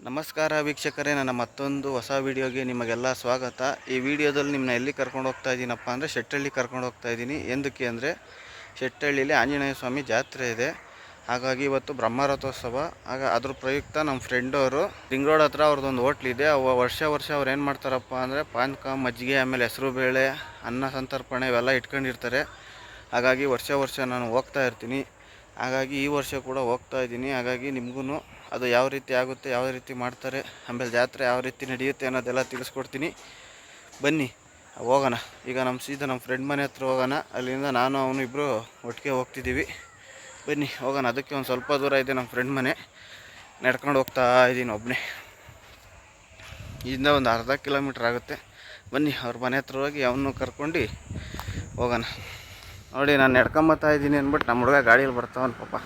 ನಮಸ್ಕಾರ ವೀಕ್ಷಕರೇ, ನನ್ನ ಮತ್ತೊಂದು ಹೊಸ ವಿಡಿಯೋಗೆ ನಿಮಗೆಲ್ಲ ಸ್ವಾಗತ. ಈ ವಿಡಿಯೋದಲ್ಲಿ ನಿಮ್ಮನ್ನ ಎಲ್ಲಿ ಕರ್ಕೊಂಡು ಹೋಗ್ತಾ ಇದ್ದೀನಪ್ಪ ಅಂದರೆ ಶೆಟ್ಟಳ್ಳಿ ಕರ್ಕೊಂಡು ಹೋಗ್ತಾ ಇದ್ದೀನಿ. ಎಂದಕ್ಕೆ ಅಂದರೆ ಶೆಟ್ಟಳ್ಳಿಲಿ ಆಂಜನೇಯ ಸ್ವಾಮಿ ಜಾತ್ರೆ ಇದೆ. ಹಾಗಾಗಿ ಇವತ್ತು ಬ್ರಹ್ಮರಥೋತ್ಸವ. ಅದ್ರ ಪ್ರಯುಕ್ತ ನಮ್ಮ ಫ್ರೆಂಡವರು ರಿಂಗ್ ರೋಡ್ ಹತ್ರ ಅವ್ರದ್ದೊಂದು ಹೋಟ್ಲಿದೆ. ವರ್ಷ ಅವ್ರು ಏನು ಮಾಡ್ತಾರಪ್ಪ ಅಂದರೆ ಪಾನಕ, ಮಜ್ಜಿಗೆ, ಆಮೇಲೆ ಹೆಸರು ಬೇಳೆ, ಅನ್ನ ಸಂತರ್ಪಣೆ ಇವೆಲ್ಲ ಇಟ್ಕೊಂಡಿರ್ತಾರೆ. ಹಾಗಾಗಿ ವರ್ಷ ನಾನು ಹೋಗ್ತಾ ಇರ್ತೀನಿ. ಹಾಗಾಗಿ ಈ ವರ್ಷ ಕೂಡ ಹೋಗ್ತಾ ಇದ್ದೀನಿ. ಹಾಗಾಗಿ ನಿಮಗೂ ಅದು ಯಾವ ರೀತಿ ಆಗುತ್ತೆ, ಯಾವ ರೀತಿ ಮಾಡ್ತಾರೆ, ಆಮೇಲೆ ಜಾತ್ರೆ ಯಾವ ರೀತಿ ನಡೆಯುತ್ತೆ ಅನ್ನೋದೆಲ್ಲ ತಿಳಿಸ್ಕೊಡ್ತೀನಿ. ಬನ್ನಿ ಹೋಗೋಣ. ಈಗ ನಮ್ಮ ಫ್ರೆಂಡ್ ಮನೆ ಹತ್ರ ಹೋಗೋಣ. ಅಲ್ಲಿಂದ ನಾನು ಅವನು ಇಬ್ಬರು ಒಟ್ಟಿಗೆ ಹೋಗ್ತಿದ್ದೀವಿ. ಬನ್ನಿ ಹೋಗೋಣ. ಅದಕ್ಕೆ ಒಂದು ಸ್ವಲ್ಪ ದೂರ ಇದೆ ನಮ್ಮ ಫ್ರೆಂಡ್ ಮನೆ. ನಡ್ಕೊಂಡು ಹೋಗ್ತಾ ಇದ್ದೀನಿ ಒಬ್ಬನೇ. ಇಲ್ಲಿಂದ ಒಂದು ಅರ್ಧ ಕಿಲೋಮೀಟ್ರ್ ಆಗುತ್ತೆ. ಬನ್ನಿ ಅವ್ರ ಮನೆ ಹತ್ರ ಹೋಗಿ ಅವನು ಕರ್ಕೊಂಡು ಹೋಗೋಣ. ನೋಡಿ, ನಾನು ನಡ್ಕೊಂಬತ್ತಾ ಇದ್ದೀನಿ ಅಂದ್ಬಿಟ್ಟು ನಮ್ಮ ಹುಡುಗ ಗಾಡೀಲಿ ಬರ್ತಾವನು ಪಾಪ.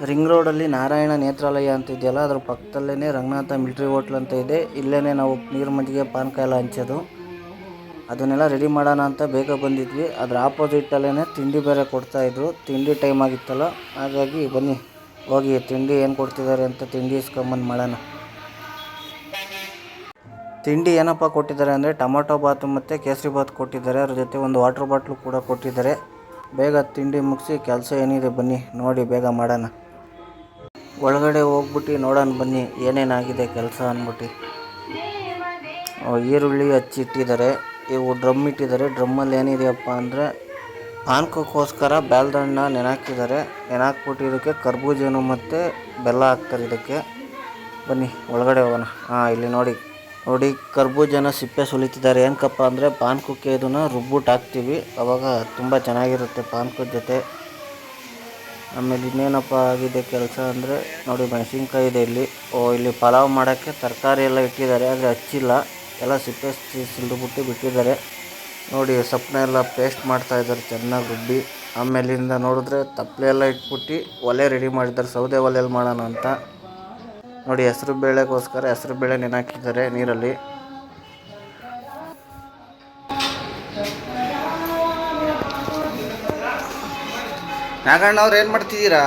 ರಿಂಗ್ ರೋಡಲ್ಲಿ ನಾರಾಯಣ ನೇತ್ರಾಲಯ ಅಂತ ಇದೆಯಲ್ಲ, ಅದ್ರ ಪಕ್ಕದಲ್ಲೇ ರಂಗನಾಥ ಮಿಲ್ಟ್ರಿ ಹೋಟ್ಲ್ ಅಂತ ಇದೆ. ಇಲ್ಲೇ ನಾವು ನೀರು ಮಜ್ಜಿಗೆ ಪಾನಕ ಎಲ್ಲ ಹಂಚೋದು. ಅದನ್ನೆಲ್ಲ ರೆಡಿ ಮಾಡೋಣ ಅಂತ ಬೇಗ ಬಂದಿದ್ವಿ. ಅದ್ರ ಆಪೋಸಿಟಲ್ಲೇ ತಿಂಡಿ ಬೇರೆ ಕೊಡ್ತಾಯಿದ್ರು. ತಿಂಡಿ ಟೈಮ್ ಆಗಿತ್ತಲ್ಲ, ಹಾಗಾಗಿ ಬನ್ನಿ ಹೋಗಿ ತಿಂಡಿ ಏನು ಕೊಡ್ತಿದ್ದಾರೆ ಅಂತ ತಿಂಡಿ ಇಸ್ಕೊಂಬಂದು ಮಾಡೋಣ. ತಿಂಡಿ ಏನಪ್ಪ ಕೊಟ್ಟಿದ್ದಾರೆ ಅಂದರೆ ಟೊಮೊಟೊ ಬಾತು ಮತ್ತು ಕೇಸರಿ ಬಾತ್ ಕೊಟ್ಟಿದ್ದಾರೆ. ಅದ್ರ ಜೊತೆ ಒಂದು ವಾಟರ್ ಬಾಟ್ಲು ಕೂಡ ಕೊಟ್ಟಿದ್ದಾರೆ. ಬೇಗ ತಿಂಡಿ ಮುಗಿಸಿ ಕೆಲಸ ಏನಿದೆ ಬನ್ನಿ ನೋಡಿ ಬೇಗ ಮಾಡೋಣ. ಒಳಗಡೆ ಹೋಗ್ಬಿಟ್ಟು ನೋಡೋಣ ಬನ್ನಿ ಏನೇನಾಗಿದೆ ಕೆಲಸ ಅಂದ್ಬಿಟ್ಟು. ಈರುಳ್ಳಿ ಹಚ್ಚಿಟ್ಟಿದ್ದಾರೆ. ಇವು ಡ್ರಮ್ ಇಟ್ಟಿದ್ದಾರೆ. ಡ್ರಮ್ಮಲ್ಲಿ ಏನಿದೆಯಪ್ಪ ಅಂದರೆ ಪಾನಕಕ್ಕೋಸ್ಕರ ಬೆಲ್ಲದಣ್ಣ ನೆನಾಕಿದ್ದಾರೆ. ನೆನಾಕ್ಬಿಟ್ಟು ಇದಕ್ಕೆ ಕರ್ಬೂಜನು ಮತ್ತು ಬೆಲ್ಲ ಹಾಕ್ತಾರೆ ಇದಕ್ಕೆ. ಬನ್ನಿ ಒಳಗಡೆ ಹೋಗೋಣ. ಇಲ್ಲಿ ನೋಡಿ ಕರ್ಬೂಜನ ಸಿಪ್ಪೆ ಸುಲಿತಿದ್ದಾರೆ. ಏನಕ್ಕಪ್ಪ ಅಂದರೆ ಪಾನಕಕ್ಕೆ ಇದನ್ನು ರುಬ್ಬಿಟ್ಟು ಹಾಕ್ತೀವಿ, ಆವಾಗ ತುಂಬ ಚೆನ್ನಾಗಿರುತ್ತೆ ಪಾನಕದ ಜೊತೆ. ಆಮೇಲೆ ಇನ್ನೇನಪ್ಪ ಆಗಿದೆ ಕೆಲಸ ಅಂದರೆ ನೋಡಿ, ಮೆಣಸಿನ್ಕಾಯಿ ಇದೆ ಇಲ್ಲಿ. ಇಲ್ಲಿ ಪಲಾವ್ ಮಾಡೋಕ್ಕೆ ತರಕಾರಿ ಎಲ್ಲ ಇಟ್ಟಿದ್ದಾರೆ, ಆದರೆ ಹಚ್ಚಿಲ್ಲ, ಎಲ್ಲ ಸಿಪ್ಪೆ ಸುಲಿದ್ಬಿಟ್ಟು ಬಿಟ್ಟಿದ್ದಾರೆ. ನೋಡಿ ಸೊಪ್ಪನ್ನ ಎಲ್ಲ ಪೇಸ್ಟ್ ಮಾಡ್ತಾಯಿದ್ದಾರೆ ಚೆನ್ನಾಗಿ ರುಬ್ಬಿ. ಆಮೇಲಿಂದ ನೋಡಿದ್ರೆ ತಪ್ಪಲೆ ಎಲ್ಲ ಇಟ್ಬಿಟ್ಟು ಒಲೆ ರೆಡಿ ಮಾಡಿದ್ದಾರೆ, ಸೌದೆ ಒಲೆಯಲ್ಲಿ ಮಾಡೋಣ ಅಂತ. ನೋಡಿ ಹೆಸರು ಬೇಳೆಗೋಸ್ಕರ ಹೆಸರು ಬೇಳೆ ನೆನಾಕಿದ್ದಾರೆ ನೀರಲ್ಲಿ. ನಾಗಣ್ಣವ್ರು ಏನು ಮಾಡ್ತಿದ್ದೀರಾ?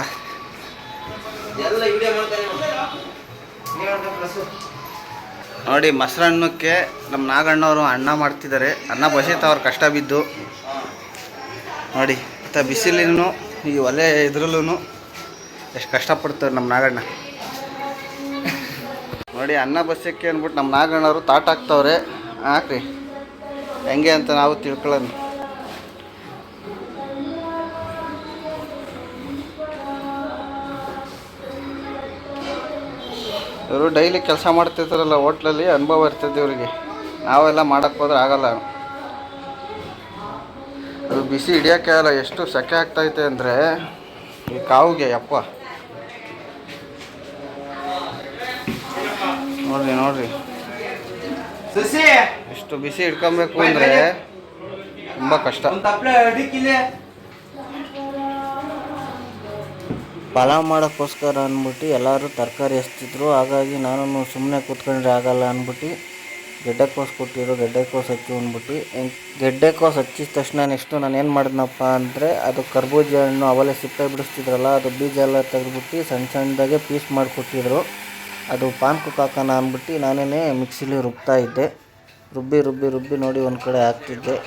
ನೋಡಿ ಮೊಸರನ್ನಕ್ಕೆ ನಮ್ಮ ನಾಗಣ್ಣವರು ಅನ್ನ ಮಾಡ್ತಿದ್ದಾರೆ. ಅನ್ನ ಬಸೀತಾವ್ರು ಕಷ್ಟ ಬಿದ್ದು. ನೋಡಿ ಇಂಥ ಬಿಸಿಲಿನೂ ಈ ಒಲೆ ಇದ್ರಲ್ಲೂ ಎಷ್ಟು ಕಷ್ಟಪಡ್ತಾರೆ ನಮ್ಮ ನಾಗಣ್ಣ. ನೋಡಿ ಅನ್ನ ಬಸಕ್ಕೆ ಅಂದ್ಬಿಟ್ಟು ನಮ್ಮ ನಾಗಣ್ಣವರು ತಾಟ ಹಾಕ್ತವ್ರೆ. ಹಾಕ್ರಿ ಹೆಂಗೆ ಅಂತ ನಾವು ತಿಳ್ಕೊಳ್ಳೋಣ. ಇವರು ಡೈಲಿ ಕೆಲಸ ಮಾಡ್ತಿರ್ತಾರಲ್ಲ ಹೋಟ್ಲಲ್ಲಿ, ಅನುಭವ ಇರ್ತದೆ ಇವರಿಗೆ. ನಾವೆಲ್ಲ ಮಾಡೋಕ್ಕೆ ಹೋದ್ರೆ ಆಗಲ್ಲ. ಅದು ಬಿಸಿ ಹಿಡಿಯೋಕ್ಕೆ ಆಗಲ್ಲ. ಎಷ್ಟು ಸೆಕೆ ಆಗ್ತೈತೆ ಅಂದರೆ ಈ ಕಾವಿಗೆ ಯಪ್ಪ. ನೋಡ್ರಿ ಎಷ್ಟು ಬಿಸಿ ಹಿಡ್ಕೊಬೇಕು ಅಂದರೆ ತುಂಬ ಕಷ್ಟ. ಪಲಾವ್ ಮಾಡೋಕ್ಕೋಸ್ಕರ ಅಂದ್ಬಿಟ್ಟು ಎಲ್ಲರೂ ತರಕಾರಿ ಹಚ್ತಿದ್ರು. ಹಾಗಾಗಿ ನಾನು ಸುಮ್ಮನೆ ಕೂತ್ಕೊಂಡ್ರೆ ಆಗಲ್ಲ ಅಂದ್ಬಿಟ್ಟು ಗೆಡ್ಡೆಕೋಸು ಕೊಟ್ಟಿದ್ರು. ಗೆಡ್ಡೆಕೋಸು ಹಚ್ಚು ಅಂದ್ಬಿಟ್ಟು ಗೆಡ್ಡೆಕೋಸು ಹಚ್ಚಿದ ತಕ್ಷಣ ನೆಕ್ಸ್ಟು ನಾನು ಏನು ಮಾಡಿದ್ನಪ್ಪ ಅಂದರೆ ಅದು ಕರ್ಬೂಜ ಹಣ್ಣು ಅವಲೇ ಸಿಪ್ಪೆ ಬಿಡಿಸ್ತಿದ್ರಲ್ಲ, ಅದು ಬೀಜ ಎಲ್ಲ ತೆಗೆದ್ಬಿಟ್ಟು ಸಣ್ಣದಾಗೆ ಪೀಸ್ ಮಾಡಿಕೊಟ್ಟಿದ್ರು. ಅದು ಪಾನಕಕ್ಕೆ ಹಾಕೋಣ ಅಂದ್ಬಿಟ್ಟು ನಾನೇ ಮಿಕ್ಸಿಲಿ ರುಬ್ತಾ ಇದ್ದೆ. ರುಬ್ಬಿ ನೋಡಿ ಒಂದು ಕಡೆ ಹಾಕ್ತಿದ್ದೆ.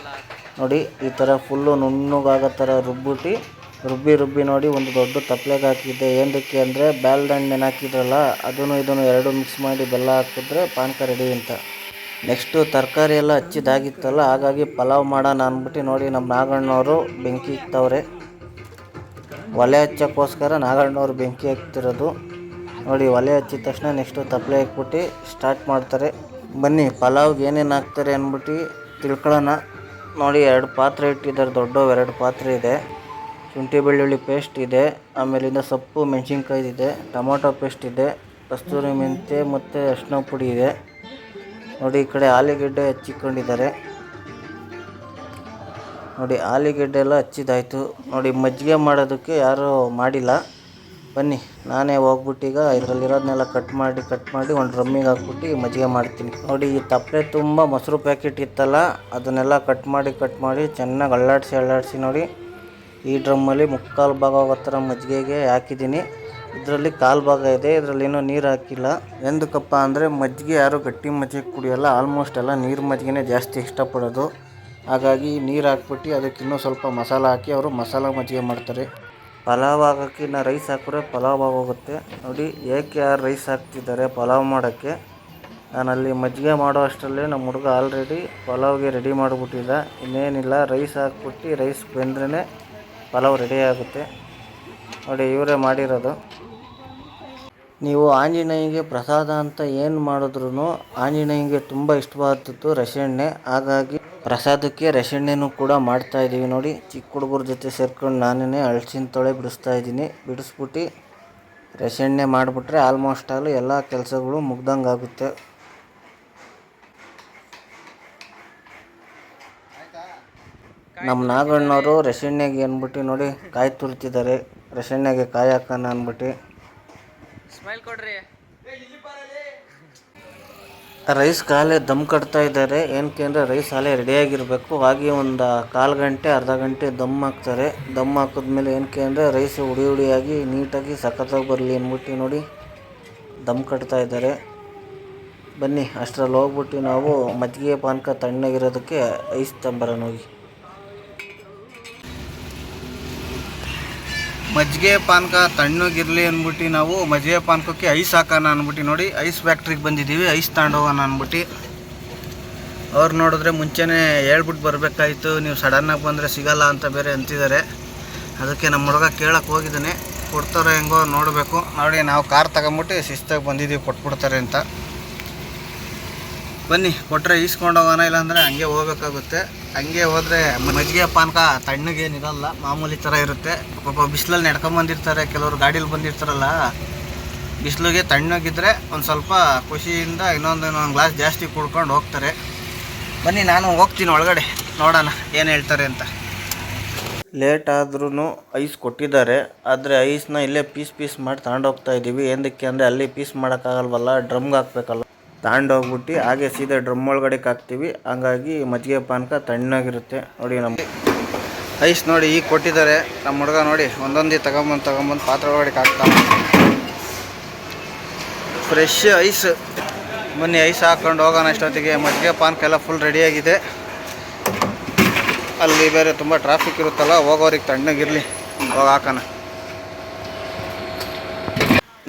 ನೋಡಿ ಈ ಥರ ಫುಲ್ಲು ನುಣ್ಣಗಾಗೋ ಥರ ರುಬ್ಬಿ ನೋಡಿ ಒಂದು ದೊಡ್ಡ ತಪ್ಪಲೆಗೆ ಹಾಕಿದ್ದೆ. ಏನಕ್ಕೆ ಅಂದರೆ ಬೆಲ್ಲದಣ್ಣು ನೆನಾಕಿದ್ರಲ್ಲ, ಅದನ್ನು ಇದನ್ನು ಎರಡು ಮಿಕ್ಸ್ ಮಾಡಿ ಬೆಲ್ಲ ಹಾಕಿದ್ರೆ ಪಾನಕ ರೆಡಿ ಅಂತ. ನೆಕ್ಸ್ಟು ತರಕಾರಿ ಎಲ್ಲ ಹಚ್ಚಿದಾಗಿತ್ತಲ್ಲ, ಹಾಗಾಗಿ ಪಲಾವ್ ಮಾಡೋಣ ಅಂದ್ಬಿಟ್ಟು ನೋಡಿ ನಮ್ಮ ನಾಗಣ್ಣವರು ಬೆಂಕಿ ಇಕ್ತವ್ರೆ. ಒಲೆ ಹಚ್ಚೋಕ್ಕೋಸ್ಕರ ನಾಗಣ್ಣವರು ಬೆಂಕಿ ಹಾಕ್ತಿರೋದು. ನೋಡಿ ಒಲೆ ಹಚ್ಚಿದ ತಕ್ಷಣ ನೆಕ್ಸ್ಟು ತಪ್ಪಲೆ ಹಾಕ್ಬಿಟ್ಟು ಸ್ಟಾರ್ಟ್ ಮಾಡ್ತಾರೆ. ಬನ್ನಿ ಪಲಾವ್ಗೆ ಏನೇನು ಹಾಕ್ತಾರೆ ಅಂದ್ಬಿಟ್ಟು ತಿಳ್ಕೊಳ್ಳೋಣ. ನೋಡಿ 2 ಪಾತ್ರೆ ಇಟ್ಟಿದ್ದಾರೆ, ದೊಡ್ಡವು 2 ಪಾತ್ರೆ ಇದೆ. ಶುಂಠಿ ಬೆಳ್ಳುಳ್ಳಿ ಪೇಸ್ಟ್ ಇದೆ, ಆಮೇಲಿಂದ ಸೊಪ್ಪು ಮೆಣಸಿನ್ಕಾಯಿ ಇದೆ, ಟೊಮೊಟೊ ಪೇಸ್ಟ್ ಇದೆ, ಕಸ್ತೂರಿ ಮೆಂತ್ಯ ಮತ್ತು ಅರಿಶಿನ ಪುಡಿ ಇದೆ. ನೋಡಿ ಈ ಕಡೆ ಆಲೂಗೆಡ್ಡೆ ಹಚ್ಚಿಕೊಂಡಿದ್ದಾರೆ. ನೋಡಿ ಆಲೂಗೆಡ್ಡೆ ಎಲ್ಲ ಹಚ್ಚಿದಾಯಿತು. ನೋಡಿ ಮಜ್ಜಿಗೆ ಮಾಡೋದಕ್ಕೆ ಯಾರೂ ಮಾಡಿಲ್ಲ, ಬನ್ನಿ ನಾನೇ ಹೋಗ್ಬಿಟ್ಟೀಗ ಇದರಲ್ಲಿರೋದನ್ನೆಲ್ಲ ಕಟ್ ಮಾಡಿ ಒಂದು ಡ್ರಮ್ಮಿಗೆ ಹಾಕ್ಬಿಟ್ಟು ಮಜ್ಜಿಗೆ ಮಾಡ್ತೀನಿ. ನೋಡಿ ಈ ತಪ್ಪಲೆ ತುಂಬ ಮೊಸರು ಪ್ಯಾಕೆಟ್ ಇತ್ತಲ್ಲ ಅದನ್ನೆಲ್ಲ ಕಟ್ ಮಾಡಿ ಚೆನ್ನಾಗಿ ಅಳ್ಳಾಡಿಸಿ ನೋಡಿ ಈ ಡ್ರಮ್ಮಲ್ಲಿ 3/4 ಭಾಗ ಆಗೋ ಥರ ಮಜ್ಜಿಗೆಗೆ ಹಾಕಿದ್ದೀನಿ. ಇದರಲ್ಲಿ 1/4 ಭಾಗ ಇದೆ, ಇದರಲ್ಲಿ ಏನೋ ನೀರು ಹಾಕಿಲ್ಲ. ಎಂದಕ್ಕಪ್ಪ ಅಂದರೆ ಮಜ್ಜಿಗೆ ಯಾರು ಗಟ್ಟಿ ಮಜ್ಜಿಗೆ ಕುಡಿಯೋಲ್ಲ, ಆಲ್ಮೋಸ್ಟ್ ಎಲ್ಲ ನೀರು ಮಜ್ಜಿಗೆನೇ ಜಾಸ್ತಿ ಇಷ್ಟಪಡೋದು. ಹಾಗಾಗಿ ನೀರು ಹಾಕ್ಬಿಟ್ಟು ಅದಕ್ಕೆ ಇನ್ನೂ ಸ್ವಲ್ಪ ಮಸಾಲ ಹಾಕಿ ಅವರು ಮಸಾಲ ಮಜ್ಜಿಗೆ ಮಾಡ್ತಾರೆ. ಪಲಾವ್ ಹಾಕೋಕ್ಕೆ ಇನ್ನು ರೈಸ್ ಹಾಕಿದ್ರೆ ಪಲಾವ್ ಆಗೋಗುತ್ತೆ. ನೋಡಿ ಏಕೆ ಯಾರು ರೈಸ್ ಹಾಕ್ತಿದ್ದಾರೆ ಪಲಾವ್ ಮಾಡೋಕ್ಕೆ. ನಾನಲ್ಲಿ ಮಜ್ಜಿಗೆ ಮಾಡೋ ಅಷ್ಟರಲ್ಲೇ ನಮ್ಮ ಹುಡುಗ ಆಲ್ರೆಡಿ ಪಲಾವ್ಗೆ ರೆಡಿ ಮಾಡಿಬಿಟ್ಟಿದ್ದ. ಇನ್ನೇನಿಲ್ಲ, ರೈಸ್ ಹಾಕ್ಬಿಟ್ಟು ರೈಸ್ ಬೆಂದ್ರೇ ಪಲಾವ್ ರೆಡಿ ಆಗುತ್ತೆ. ನೋಡಿ ಇವರೇ ಮಾಡಿರೋದು. ನೀವು ಆಂಜನೇಯನಿಗೆ ಪ್ರಸಾದ ಅಂತ ಏನು ಮಾಡಿದ್ರೂ ಆಂಜನೇಯನಿಗೆ ತುಂಬ ಇಷ್ಟವಾದದ್ದು ರಸೆಣ್ಣೆ. ಹಾಗಾಗಿ ಪ್ರಸಾದಕ್ಕೆ ರಸೆಣ್ಣೆನೂ ಕೂಡ ಮಾಡ್ತಾಯಿದ್ದೀವಿ. ನೋಡಿ ಚಿಕ್ಕ ಹುಡುಗರ ಜೊತೆ ಸೇರ್ಕೊಂಡು ನಾನೇ ಹಲಸಿನ ತೊಳೆ ಬಿಡಿಸ್ಬಿಟ್ಟು ರಸೆಣ್ಣೆ ಮಾಡಿಬಿಟ್ರೆ ಆಲ್ಮೋಸ್ಟ್ ಆಲ್ ಎಲ್ಲ ಕೆಲಸಗಳು ಮುಗ್ದಂಗೆ ಆಗುತ್ತೆ. ನಮ್ಮ ನಾಗಣ್ಣವರು ರಸೆಣ್ಣೆಗೆ ಅಂದ್ಬಿಟ್ಟು ನೋಡಿ ಕಾಯಿ ತುರ್ತಿದ್ದಾರೆ. ರಸೆಣ್ಣೆಗೆ ಕಾಯಿ ಹಾಕೋಣ ಅಂದ್ಬಿಟ್ಟು ರೈಸ್ ಕಾಲೇ ದಮ್ ಕಟ್ತಾ ಇದ್ದಾರೆ. ಏನಕ್ಕೆ ಅಂದರೆ ರೈಸ್ ಹಾಲೇ ರೆಡಿಯಾಗಿರಬೇಕು. ಹಾಗೆ ಒಂದು 1/4 ಗಂಟೆ ಅರ್ಧ ಗಂಟೆ ದಮ್ ಹಾಕ್ತಾರೆ. ದಮ್ ಹಾಕಿದ್ಮೇಲೆ ಏನಕ್ಕೆ ಅಂದರೆ ರೈಸ್ ಹುಡಿಯಾಗಿ ನೀಟಾಗಿ ಸಖತ್ತಾಗಿ ಬರಲಿ ಅಂದ್ಬಿಟ್ಟು ನೋಡಿ ದಮ್ ಕಟ್ತಾ ಇದ್ದಾರೆ. ಬನ್ನಿ ಅಷ್ಟರಲ್ಲಿ ಹೋಗ್ಬಿಟ್ಟು ನಾವು ಮಜ್ಜಿಗೆ ಪಾನಕ ತಣ್ಣಗಿರೋದಕ್ಕೆ ಐಸ್ ತಂಬರೋಣ ಹೋಗಿ. ಮಜ್ಜಿಗೆ ಪಾನಕ ತಣ್ಣಗಿರಲಿ ಅಂದ್ಬಿಟ್ಟು ನಾವು ಮಜ್ಜಿಗೆ ಪಾನಕಕ್ಕೆ ಐಸ್ ಹಾಕೋಣ ಅಂದ್ಬಿಟ್ಟು ನೋಡಿ ಐಸ್ ಫ್ಯಾಕ್ಟ್ರಿಗೆ ಬಂದಿದ್ದೀವಿ. ಐಸ್ ತಗೊಂಡೋಗೋಣ ಅಂದ್ಬಿಟ್ಟು ಅವ್ರು ನೋಡಿದ್ರೆ ಮುಂಚೆನೇ ಹೇಳ್ಬಿಟ್ಟು ಬರಬೇಕಾಯ್ತು, ನೀವು ಸಡನ್ನಾಗಿ ಬಂದರೆ ಸಿಗಲ್ಲ ಅಂತ ಬೇರೆ ಅಂತಿದ್ದಾರೆ. ಅದಕ್ಕೆ ನಮ್ಮ ಹುಡುಗ ಕೇಳಕ್ಕೆ ಹೋಗಿದ್ದಾನೆ, ಕೊಡ್ತಾರೋ ಹೆಂಗೋ ನೋಡಬೇಕು. ನೋಡಿ ನಾವು ಕಾರ್ ತಗೊಂಬಿಟ್ಟು ಶಿಸ್ತಾಗಿ ಬಂದಿದ್ದೀವಿ, ಕೊಟ್ಬಿಡ್ತಾರೆ ಅಂತ. ಬನ್ನಿ ಕೊಟ್ಟರೆ ಈಸ್ಕೊಂಡು ಹೋಗೋಣ, ಇಲ್ಲಾಂದರೆ ಹಂಗೆ ಹೋಗ್ಬೇಕಾಗುತ್ತೆ. ಹಂಗೆ ಹೋದರೆ ಮಜ್ಜಿಗೆ ಪಾನಕ ತಣ್ಣಗೇನಿರಲ್ಲ, ಮಾಮೂಲಿ ಥರ ಇರುತ್ತೆ. ಪಾಪ ಬಿಸಿಲಲ್ಲಿ ನಡ್ಕೊಂಬಂದಿರ್ತಾರೆ, ಕೆಲವರು ಗಾಡೀಲಿ ಬಂದಿರ್ತಾರಲ್ಲ, ಬಿಸಿಲಿಗೆ ತಣ್ಣಗಿದ್ರೆ ಒಂದು ಸ್ವಲ್ಪ ಖುಷಿಯಿಂದ ಇನ್ನೊಂದು ಗ್ಲಾಸ್ ಜಾಸ್ತಿ ಕುಡ್ಕೊಂಡು ಹೋಗ್ತಾರೆ. ಬನ್ನಿ ನಾನು ಹೋಗ್ತೀನಿ ಒಳಗಡೆ, ನೋಡೋಣ ಏನು ಹೇಳ್ತಾರೆ ಅಂತ. ಲೇಟ್ ಆದ್ರೂ ಐಸ್ ಕೊಟ್ಟಿದ್ದಾರೆ, ಆದರೆ ಐಸ್ನ ಇಲ್ಲೇ ಪೀಸ್ ಮಾಡಿ ತಗೊಂಡೋಗ್ತಾ ಇದ್ದೀವಿ. ಏನಕ್ಕೆ ಅಂದರೆ ಅಲ್ಲಿ ಪೀಸ್ ಮಾಡೋಕ್ಕಾಗಲ್ವಲ್ಲ, ಡ್ರಮ್ಗೆ ಹಾಕ್ಬೇಕಲ್ಲ. ತಗೊಂಡೋಗ್ಬಿಟ್ಟು ಹಾಗೆ ಸೀದಾ ಡ್ರಮ್ ಒಳಗಡೆಗೆ ಹಾಕ್ತೀವಿ. ಹಂಗಾಗಿ ಮಜ್ಜಿಗೆ ಪಾನಕ ತಣ್ಣಗಿರುತ್ತೆ. ನೋಡಿ ನಮ್ಮ ಐಸ್ ನೋಡಿ ಈಗ ಕೊಟ್ಟಿದ್ದಾರೆ. ನಮ್ಮ ಹುಡುಗ ನೋಡಿ ಒಂದೊಂದೇ ತಗೊಂಬಂದು ಪಾತ್ರೆ ಒಳಗಡೆಗೆ ಹಾಕ್ತಾನೆ. Fresh ice. ಬನ್ನಿ ಐಸ್ ಹಾಕ್ಕೊಂಡು ಹೋಗೋಣ. ಅಷ್ಟೊತ್ತಿಗೆ ಮಜ್ಜಿಗೆ ಪಾನಕ ಎಲ್ಲ ಫುಲ್ ರೆಡಿಯಾಗಿದೆ. ಅಲ್ಲಿ ಬೇರೆ ತುಂಬ ಟ್ರಾಫಿಕ್ ಇರುತ್ತಲ್ಲ, ಹೋಗೋರಿಗೆ ತಣ್ಣಗಿರಲಿ, ಹೋಗಿ ಹಾಕೋಣ.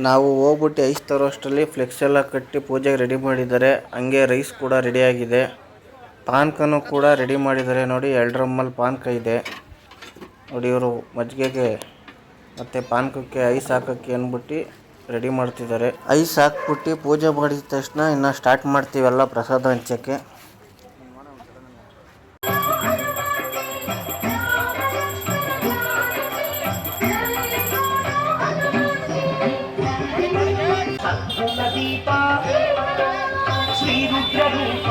ನಾವು ಹೋಗ್ಬಿಟ್ಟು ಐಸ್ ತರೋ ಅಷ್ಟರಲ್ಲಿ ಫ್ಲೆಕ್ಸ್ ಎಲ್ಲ ಕಟ್ಟಿ ಪೂಜೆಗೆ ರೆಡಿ ಮಾಡಿದ್ದಾರೆ. ಹಂಗೆ ರೈಸ್ ಕೂಡ ರೆಡಿಯಾಗಿದೆ, ಪಾನಕನೂ ಕೂಡ ರೆಡಿ ಮಾಡಿದ್ದಾರೆ. ನೋಡಿ 2 ಡ್ರಮ್ಮಲ್ಲಿ ಪಾನಕ ಇದೆ. ನೋಡಿ ಇವರು ಮಜ್ಜಿಗೆಗೆ ಮತ್ತು ಪಾನಕಕ್ಕೆ ಐಸ್ ಹಾಕೋಕ್ಕೆ ಅಂದ್ಬಿಟ್ಟು ರೆಡಿ ಮಾಡ್ತಿದ್ದಾರೆ. ಐಸ್ ಹಾಕ್ಬಿಟ್ಟು ಪೂಜೆ ಮಾಡಿದ ತಕ್ಷಣ ಇನ್ನು ಸ್ಟಾರ್ಟ್ ಮಾಡ್ತೀವೆಲ್ಲ ಪ್ರಸಾದ ಹಂಚೋಕ್ಕೆ. ದೀಪ ಶ್ರೀರುದ್ರ ರೂಪ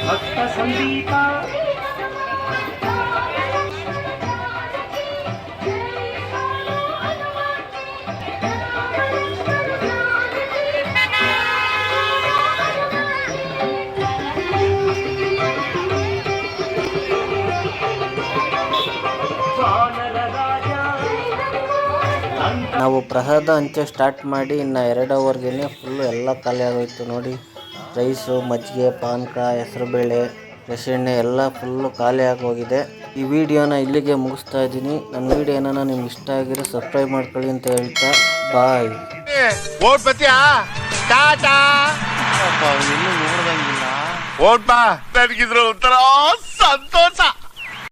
ಭಕ್ತ ಸಂದೀಪ ನಾವು ಪ್ರಸಾದ ಹಂಚೆ ಸ್ಟಾರ್ಟ್ ಮಾಡಿ ಇನ್ನು 2 ಅವರ್ಗೆ ಫುಲ್ಲು ಎಲ್ಲ ಖಾಲಿ ಆಗೋಯ್ತು. ನೋಡಿ ರೈಸು, ಮಜ್ಜಿಗೆ, ಪಾನಕ, ಹೆಸರುಬೇಳೆ, ರಸೆಣ್ಣೆ ಎಲ್ಲ ಫುಲ್ಲು ಖಾಲಿ ಆಗೋಗಿದೆ. ಈ ವಿಡಿಯೋನ ಇಲ್ಲಿಗೆ ಮುಗಿಸ್ತಾ ಇದ್ದೀನಿ. ನನ್ನ ವಿಡಿಯೋ ಏನಾನ ನಿಮ್ಗೆ ಇಷ್ಟ ಆಗಿರೋ ಸಬ್ಸ್ಕ್ರೈಬ್ ಮಾಡ್ಕೊಳ್ಳಿ ಅಂತ ಹೇಳ್ತಾ ಬಾಯ್. ಓಟ್ ಬಾ ನನಗಿದ್ರು ಒಂಥರ ಸಂತೋಷ.